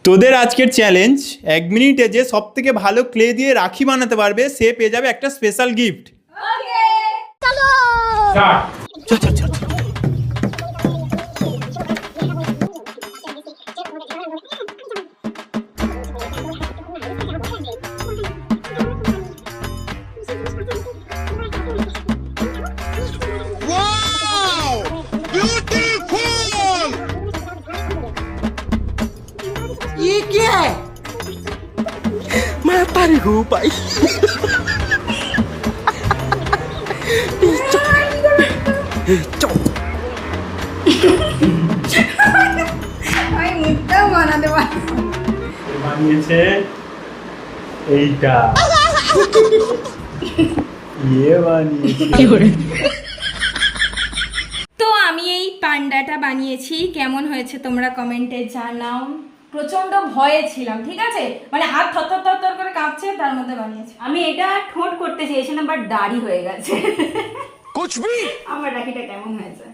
তোদের আজকের চ্যালেঞ্জ 1 মিনিটে যে সব থেকে ভালো ক্লে দিয়ে রাখি বানাতে পারবে সে পেয়ে যাবে একটা স্পেশাল গিফট। ये क्या है? मैं तारी हूँ भाई। ভাই মুখটাও বানাতে পারি বানিয়েছে এইটা ইয়ে বানিয়েছে। তো আমি এই পান্ডাটা বানিয়েছি, কেমন হয়েছে তোমরা কমেন্টে জানাও। প্রচন্ড ভয়ে ছিলাম, ঠিক আছে, মানে হাত থর করে কাঁপছে, তার মধ্যে বানিয়েছি। আমি এটা ঠোঁট করতে চেয়েছিলাম বাট দাড়ি হয়ে গেছে। আমার রাখিটা কেমন হয়েছে?